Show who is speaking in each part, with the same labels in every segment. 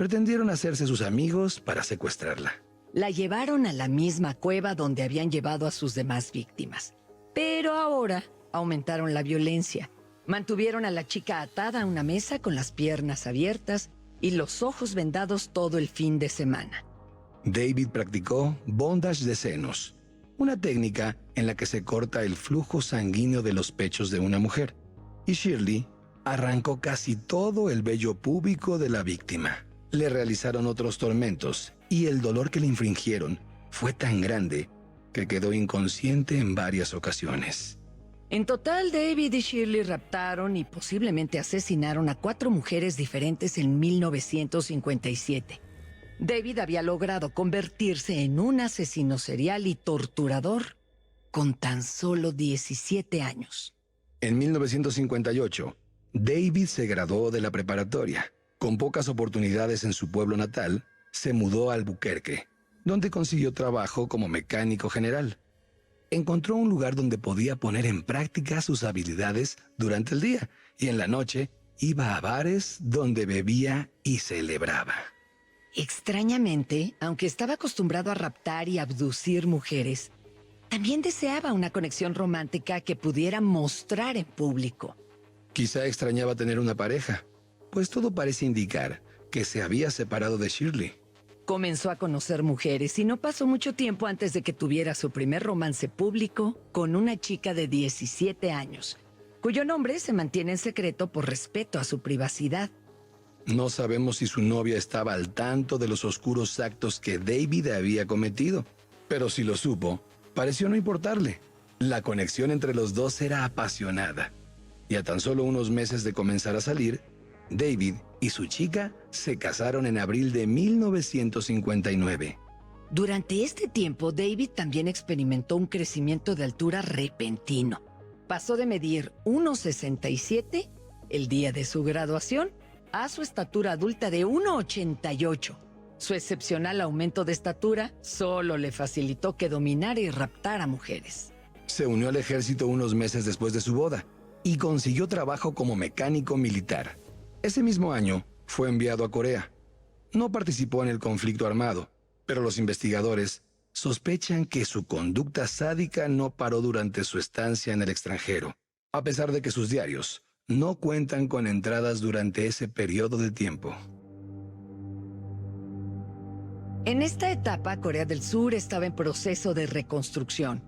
Speaker 1: Pretendieron hacerse sus amigos para secuestrarla.
Speaker 2: La llevaron a la misma cueva donde habían llevado a sus demás víctimas. Pero ahora aumentaron la violencia. Mantuvieron a la chica atada a una mesa con las piernas abiertas y los ojos vendados todo el fin de semana.
Speaker 1: David practicó bondage de senos, una técnica en la que se corta el flujo sanguíneo de los pechos de una mujer. Y Shirley arrancó casi todo el vello púbico de la víctima. Le realizaron otros tormentos y el dolor que le infligieron fue tan grande que quedó inconsciente en varias ocasiones.
Speaker 2: En total, David y Shirley raptaron y posiblemente asesinaron a 4 mujeres diferentes en 1957. David había logrado convertirse en un asesino serial y torturador con tan solo 17 años.
Speaker 1: En 1958, David se graduó de la preparatoria. Con pocas oportunidades en su pueblo natal, se mudó a Albuquerque, donde consiguió trabajo como mecánico general. Encontró un lugar donde podía poner en práctica sus habilidades durante el día y en la noche iba a bares donde bebía y celebraba.
Speaker 2: Extrañamente, aunque estaba acostumbrado a raptar y abducir mujeres, también deseaba una conexión romántica que pudiera mostrar en público.
Speaker 1: Quizá extrañaba tener una pareja, pues todo parece indicar que se había separado de Shirley.
Speaker 2: Comenzó a conocer mujeres y no pasó mucho tiempo antes de que tuviera su primer romance público con una chica de 17 años, cuyo nombre se mantiene en secreto por respeto a su privacidad.
Speaker 1: No sabemos si su novia estaba al tanto de los oscuros actos que David había cometido, pero si lo supo, pareció no importarle. La conexión entre los dos era apasionada, y a tan solo unos meses de comenzar a salir, David y su chica se casaron en abril de 1959.
Speaker 2: Durante este tiempo, David también experimentó un crecimiento de altura repentino. Pasó de medir 1,67 el día de su graduación a su estatura adulta de 1,88. Su excepcional aumento de estatura solo le facilitó que dominara y raptara mujeres.
Speaker 1: Se unió al ejército unos meses después de su boda y consiguió trabajo como mecánico militar. Ese mismo año fue enviado a Corea. No participó en el conflicto armado, pero los investigadores sospechan que su conducta sádica no paró durante su estancia en el extranjero, a pesar de que sus diarios no cuentan con entradas durante ese periodo de tiempo.
Speaker 2: En esta etapa, Corea del Sur estaba en proceso de reconstrucción.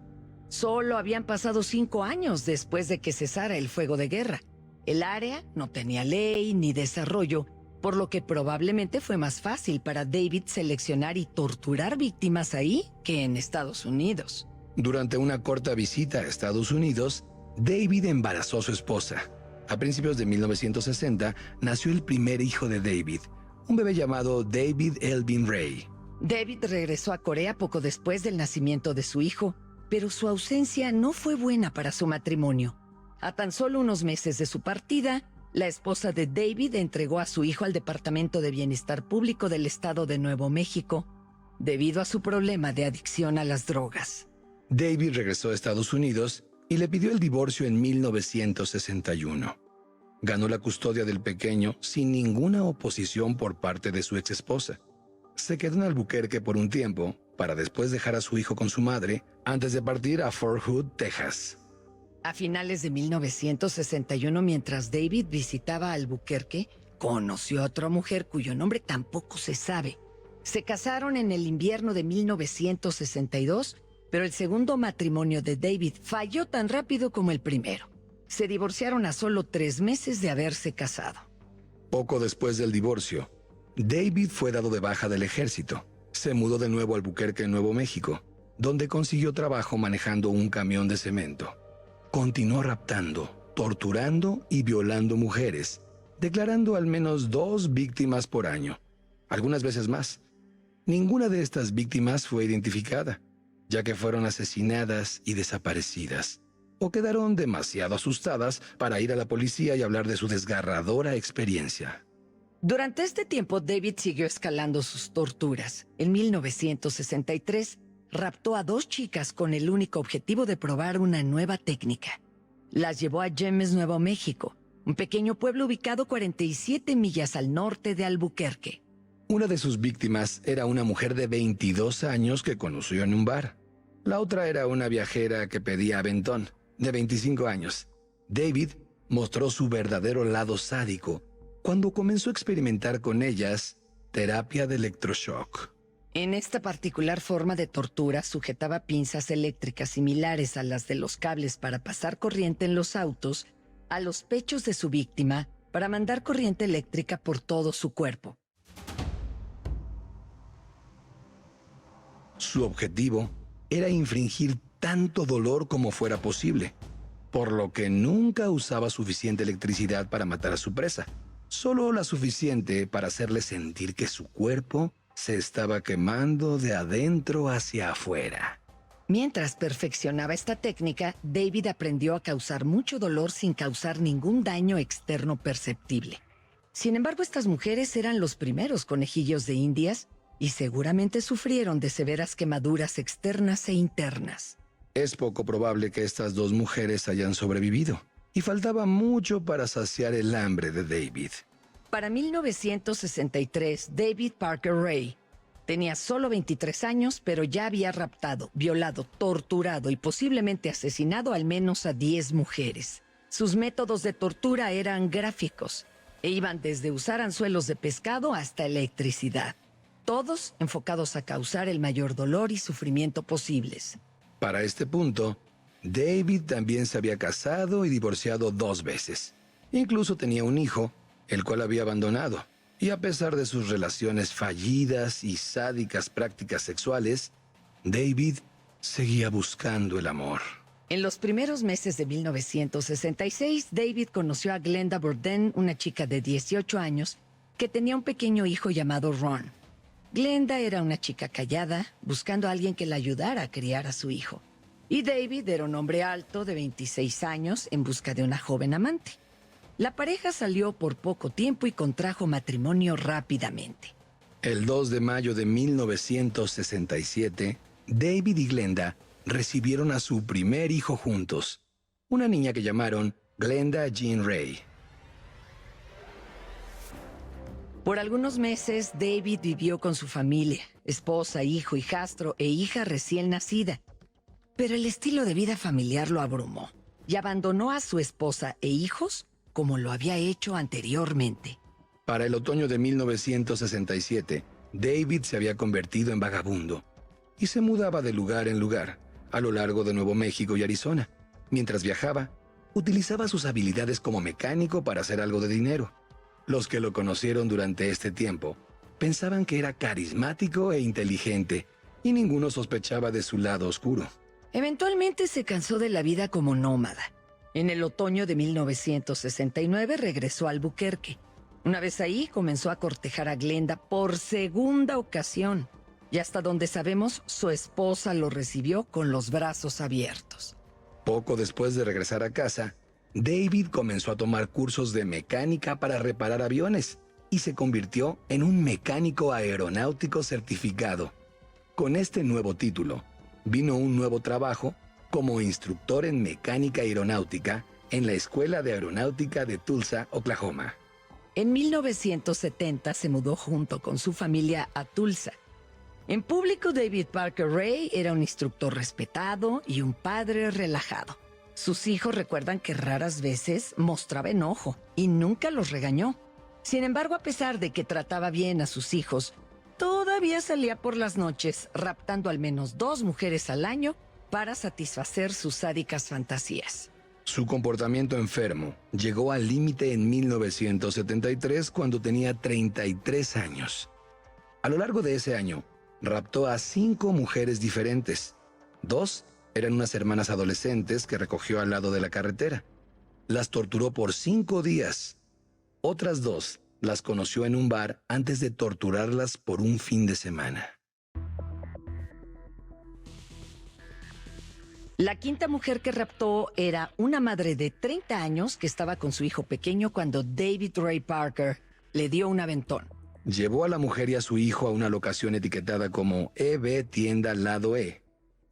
Speaker 2: Solo habían pasado 5 años después de que cesara el fuego de guerra. El área no tenía ley ni desarrollo, por lo que probablemente fue más fácil para David seleccionar y torturar víctimas ahí que en Estados Unidos.
Speaker 1: Durante una corta visita a Estados Unidos, David embarazó a su esposa. A principios de 1960 nació el primer hijo de David, un bebé llamado David Elvin Ray.
Speaker 2: David regresó a Corea poco después del nacimiento de su hijo, pero su ausencia no fue buena para su matrimonio. A tan solo unos meses de su partida, la esposa de David entregó a su hijo al Departamento de Bienestar Público del Estado de Nuevo México, debido a su problema de adicción a las drogas.
Speaker 1: David regresó a Estados Unidos y le pidió el divorcio en 1961. Ganó la custodia del pequeño sin ninguna oposición por parte de su exesposa. Se quedó en Albuquerque por un tiempo para después dejar a su hijo con su madre antes de partir a Fort Hood, Texas.
Speaker 2: A finales de 1961, mientras David visitaba Albuquerque, conoció a otra mujer cuyo nombre tampoco se sabe. Se casaron en el invierno de 1962, pero el segundo matrimonio de David falló tan rápido como el primero. Se divorciaron a solo 3 meses de haberse casado.
Speaker 1: Poco después del divorcio, David fue dado de baja del ejército. Se mudó de nuevo a Albuquerque, Nuevo México, donde consiguió trabajo manejando un camión de cemento. Continuó raptando, torturando y violando mujeres, declarando al menos 2 víctimas por año, algunas veces más. Ninguna de estas víctimas fue identificada, ya que fueron asesinadas y desaparecidas, o quedaron demasiado asustadas para ir a la policía y hablar de su desgarradora experiencia.
Speaker 2: Durante este tiempo, David siguió escalando sus torturas. En 1963, raptó a 2 chicas con el único objetivo de probar una nueva técnica. Las llevó a James, Nuevo México, un pequeño pueblo ubicado 47 millas al norte de Albuquerque.
Speaker 1: Una de sus víctimas era una mujer de 22 años que conoció en un bar. La otra era una viajera que pedía aventón, de 25 años. David mostró su verdadero lado sádico cuando comenzó a experimentar con ellas terapia de electroshock.
Speaker 2: En esta particular forma de tortura sujetaba pinzas eléctricas similares a las de los cables para pasar corriente en los autos a los pechos de su víctima para mandar corriente eléctrica por todo su cuerpo.
Speaker 1: Su objetivo era infringir tanto dolor como fuera posible, por lo que nunca usaba suficiente electricidad para matar a su presa, solo la suficiente para hacerle sentir que su cuerpo se estaba quemando de adentro hacia afuera.
Speaker 2: Mientras perfeccionaba esta técnica, David aprendió a causar mucho dolor sin causar ningún daño externo perceptible. Sin embargo, estas mujeres eran los primeros conejillos de Indias y seguramente sufrieron de severas quemaduras externas e internas.
Speaker 1: Es poco probable que estas dos mujeres hayan sobrevivido, y faltaba mucho para saciar el hambre de David.
Speaker 2: Para 1963, David Parker Ray tenía solo 23 años, pero ya había raptado, violado, torturado y posiblemente asesinado al menos a 10 mujeres. Sus métodos de tortura eran gráficos e iban desde usar anzuelos de pescado hasta electricidad, todos enfocados a causar el mayor dolor y sufrimiento posibles.
Speaker 1: Para este punto, David también se había casado y divorciado 2 veces. Incluso tenía un hijo, el cual había abandonado. Y a pesar de sus relaciones fallidas y sádicas prácticas sexuales, David seguía buscando el amor.
Speaker 2: En los primeros meses de 1966, David conoció a Glenda Burden, una chica de 18 años que tenía un pequeño hijo llamado Ron. Glenda era una chica callada, buscando a alguien que la ayudara a criar a su hijo. Y David era un hombre alto de 26 años en busca de una joven amante. La pareja salió por poco tiempo y contrajo matrimonio rápidamente.
Speaker 1: El 2 de mayo de 1967, David y Glenda recibieron a su primer hijo juntos, una niña que llamaron Glenda Jean Ray.
Speaker 2: Por algunos meses, David vivió con su familia, esposa, hijo, hijastro e hija recién nacida. Pero el estilo de vida familiar lo abrumó y abandonó a su esposa e hijos como lo había hecho anteriormente.
Speaker 1: Para el otoño de 1967, David se había convertido en vagabundo y se mudaba de lugar en lugar a lo largo de Nuevo México y Arizona. Mientras viajaba, utilizaba sus habilidades como mecánico para hacer algo de dinero. Los que lo conocieron durante este tiempo pensaban que era carismático e inteligente y ninguno sospechaba de su lado oscuro.
Speaker 2: Eventualmente se cansó de la vida como nómada. En el otoño de 1969 regresó a Albuquerque. Una vez ahí, comenzó a cortejar a Glenda por segunda ocasión. Y hasta donde sabemos, su esposa lo recibió con los brazos abiertos.
Speaker 1: Poco después de regresar a casa, David comenzó a tomar cursos de mecánica para reparar aviones y se convirtió en un mecánico aeronáutico certificado. Con este nuevo título, vino un nuevo trabajo como instructor en mecánica aeronáutica en la Escuela de Aeronáutica de Tulsa, Oklahoma.
Speaker 2: En 1970 se mudó junto con su familia a Tulsa. En público, David Parker Ray era un instructor respetado y un padre relajado. Sus hijos recuerdan que raras veces mostraba enojo y nunca los regañó. Sin embargo, a pesar de que trataba bien a sus hijos, todavía salía por las noches raptando al menos 2 mujeres al año para satisfacer sus sádicas fantasías.
Speaker 1: Su comportamiento enfermo llegó al límite en 1973 cuando tenía 33 años. A lo largo de ese año, raptó a 5 mujeres diferentes. 2 eran unas hermanas adolescentes que recogió al lado de la carretera. Las torturó por 5 días. Otras 2 las conoció en un bar antes de torturarlas por un fin de semana.
Speaker 2: La quinta mujer que raptó era una madre de 30 años que estaba con su hijo pequeño cuando David Ray Parker le dio un aventón.
Speaker 1: Llevó a la mujer y a su hijo a una locación etiquetada como EB Tienda Lado E.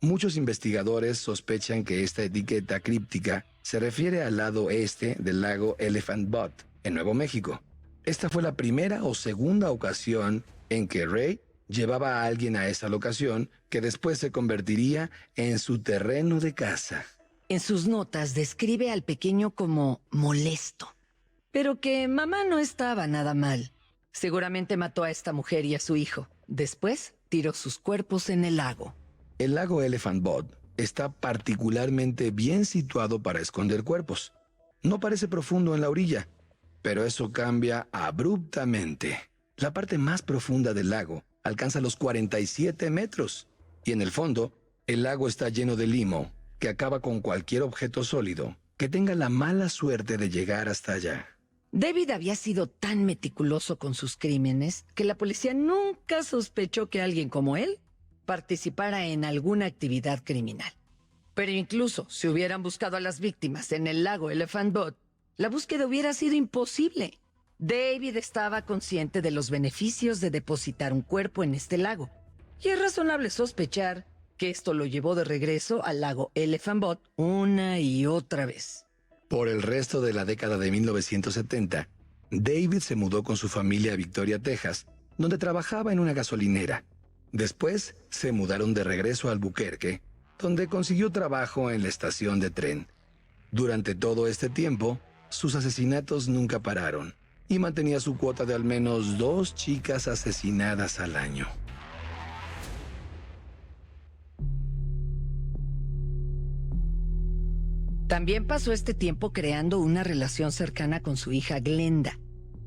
Speaker 1: Muchos investigadores sospechan que esta etiqueta críptica se refiere al lado este del lago Elephant Butte, en Nuevo México. Esta fue la primera o segunda ocasión en que Ray llevaba a alguien a esa locación que después se convertiría en su terreno de caza.
Speaker 2: En sus notas describe al pequeño como molesto, pero que mamá no estaba nada mal. Seguramente mató a esta mujer y a su hijo. Después tiró sus cuerpos en el lago.
Speaker 1: El lago Elephant Butte está particularmente bien situado para esconder cuerpos. No parece profundo en la orilla, pero eso cambia abruptamente. La parte más profunda del lago alcanza los 47 metros, y en el fondo, el lago está lleno de limo, que acaba con cualquier objeto sólido que tenga la mala suerte de llegar hasta allá.
Speaker 2: David había sido tan meticuloso con sus crímenes que la policía nunca sospechó que alguien como él participara en alguna actividad criminal. Pero incluso si hubieran buscado a las víctimas en el lago Elephant Butte, la búsqueda hubiera sido imposible. David estaba consciente de los beneficios de depositar un cuerpo en este lago, y es razonable sospechar que esto lo llevó de regreso al lago Elephant Butte una y otra vez.
Speaker 1: Por el resto de la década de 1970, David se mudó con su familia a Victoria, Texas, donde trabajaba en una gasolinera. Después se mudaron de regreso a Albuquerque, donde consiguió trabajo en la estación de tren. Durante todo este tiempo, sus asesinatos nunca pararon y mantenía su cuota de al menos 2 chicas asesinadas al año.
Speaker 2: También pasó este tiempo creando una relación cercana con su hija Glenda,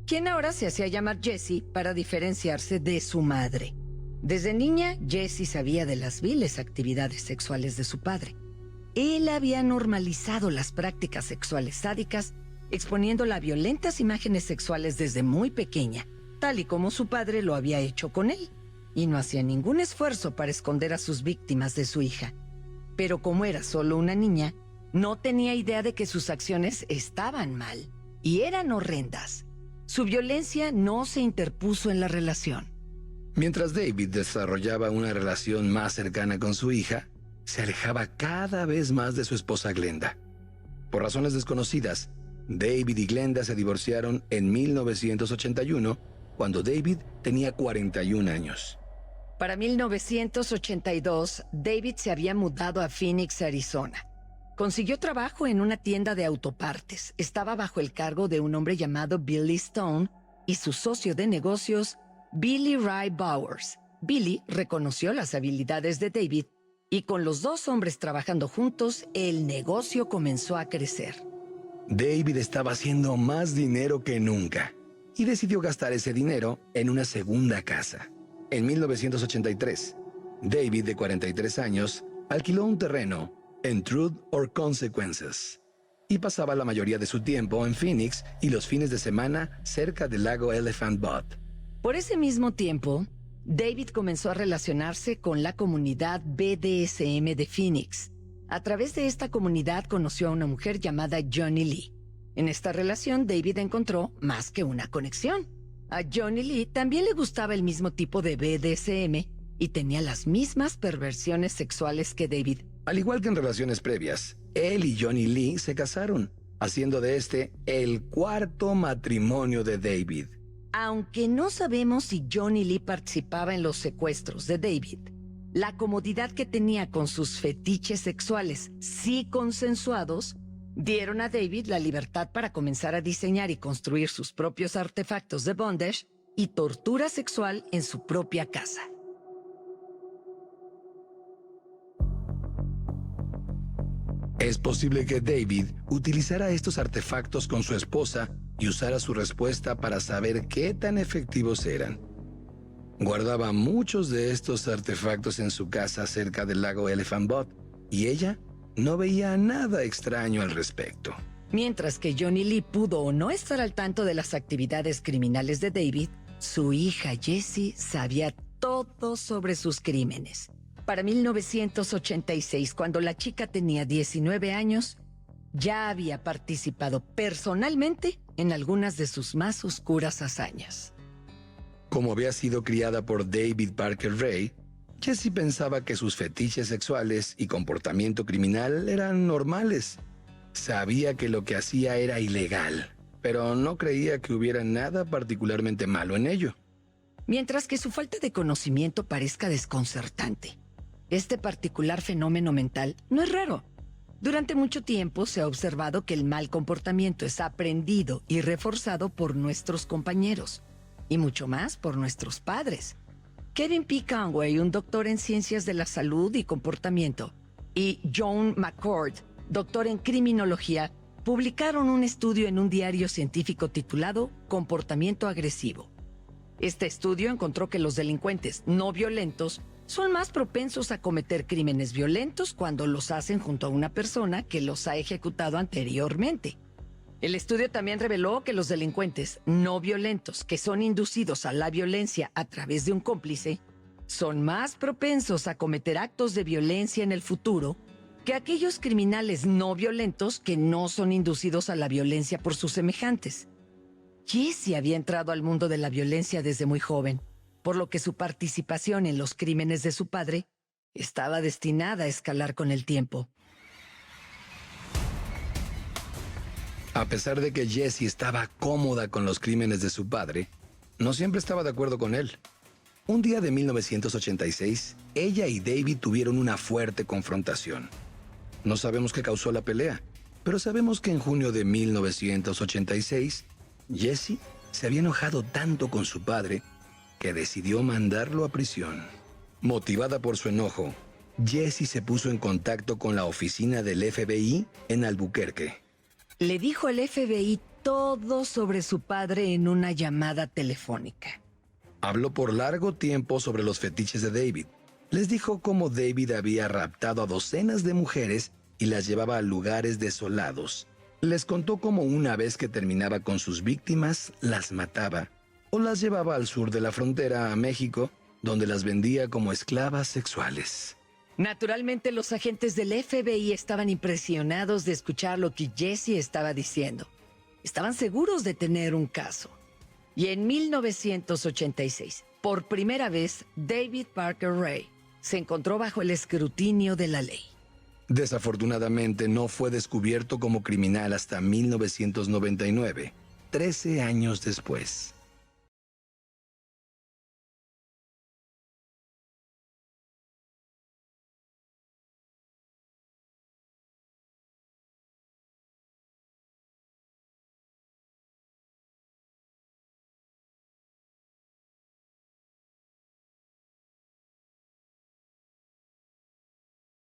Speaker 2: quien ahora se hacía llamar Jessie para diferenciarse de su madre. Desde niña, Jessie sabía de las viles actividades sexuales de su padre. Él había normalizado las prácticas sexuales sádicas, exponiéndola a violentas imágenes sexuales desde muy pequeña, tal y como su padre lo había hecho con él, y no hacía ningún esfuerzo para esconder a sus víctimas de su hija. Pero como era solo una niña, no tenía idea de que sus acciones estaban mal y eran horrendas. Su violencia no se interpuso en la relación.
Speaker 1: Mientras David desarrollaba una relación más cercana con su hija, se alejaba cada vez más de su esposa Glenda. Por razones desconocidas, David y Glenda se divorciaron en 1981, cuando David tenía 41 años.
Speaker 2: Para 1982, David se había mudado a Phoenix, Arizona. Consiguió trabajo en una tienda de autopartes. Estaba bajo el cargo de un hombre llamado Billy Stone y su socio de negocios, Billy Ray Bowers. Billy reconoció las habilidades de David y con los dos hombres trabajando juntos, el negocio comenzó a crecer.
Speaker 1: David estaba haciendo más dinero que nunca y decidió gastar ese dinero en una segunda casa. En 1983, David, de 43 años, alquiló un terreno en Truth or Consequences y pasaba la mayoría de su tiempo en Phoenix y los fines de semana cerca del lago Elephant Butte.
Speaker 2: Por ese mismo tiempo, David comenzó a relacionarse con la comunidad BDSM de Phoenix. A través de esta comunidad conoció a una mujer llamada Johnny Lee. En esta relación, David encontró más que una conexión. A Johnny Lee también le gustaba el mismo tipo de BDSM y tenía las mismas perversiones sexuales que David.
Speaker 1: Al igual que en relaciones previas, él y Johnny Lee se casaron, haciendo de este el cuarto matrimonio de David.
Speaker 2: Aunque no sabemos si Johnny Lee participaba en los secuestros de David, la comodidad que tenía con sus fetiches sexuales, sí consensuados, dieron a David la libertad para comenzar a diseñar y construir sus propios artefactos de bondage y tortura sexual en su propia casa.
Speaker 1: Es posible que David utilizara estos artefactos con su esposa y usara su respuesta para saber qué tan efectivos eran. Guardaba muchos de estos artefactos en su casa cerca del lago Elephant Butte y ella no veía nada extraño al respecto.
Speaker 2: Mientras que Johnny Lee pudo o no estar al tanto de las actividades criminales de David, su hija Jessie sabía todo sobre sus crímenes. Para 1986, cuando la chica tenía 19 años, ya había participado personalmente en algunas de sus más oscuras hazañas.
Speaker 1: Como había sido criada por David Parker Ray, Jessie pensaba que sus fetiches sexuales y comportamiento criminal eran normales. Sabía que lo que hacía era ilegal, pero no creía que hubiera nada particularmente malo en ello.
Speaker 2: Mientras que su falta de conocimiento parezca desconcertante, este particular fenómeno mental no es raro. Durante mucho tiempo se ha observado que el mal comportamiento es aprendido y reforzado por nuestros compañeros, y mucho más por nuestros padres. Kevin P. Conway, un doctor en ciencias de la salud y comportamiento, y John McCord, doctor en criminología, publicaron un estudio en un diario científico titulado Comportamiento agresivo. Este estudio encontró que los delincuentes no violentos son más propensos a cometer crímenes violentos cuando los hacen junto a una persona que los ha ejecutado anteriormente. El estudio también reveló que los delincuentes no violentos que son inducidos a la violencia a través de un cómplice son más propensos a cometer actos de violencia en el futuro que aquellos criminales no violentos que no son inducidos a la violencia por sus semejantes. Jesse había entrado al mundo de la violencia desde muy joven, por lo que su participación en los crímenes de su padre estaba destinada a escalar con el tiempo.
Speaker 1: A pesar de que Jessie estaba cómoda con los crímenes de su padre, no siempre estaba de acuerdo con él. Un día de 1986, ella y David tuvieron una fuerte confrontación. No sabemos qué causó la pelea, pero sabemos que en junio de 1986, Jessie se había enojado tanto con su padre que decidió mandarlo a prisión. Motivada por su enojo, Jessie se puso en contacto con la oficina del FBI en Albuquerque.
Speaker 2: Le dijo al FBI todo sobre su padre en una llamada telefónica.
Speaker 1: Habló por largo tiempo sobre los fetiches de David. Les dijo cómo David había raptado a docenas de mujeres y las llevaba a lugares desolados. Les contó cómo una vez que terminaba con sus víctimas, las mataba o las llevaba al sur de la frontera a México, donde las vendía como esclavas sexuales.
Speaker 2: Naturalmente, los agentes del FBI estaban impresionados de escuchar lo que Jesse estaba diciendo. Estaban seguros de tener un caso. Y en 1986, por primera vez, David Parker Ray se encontró bajo el escrutinio de la ley.
Speaker 1: Desafortunadamente, no fue descubierto como criminal hasta 1999, 13 años después.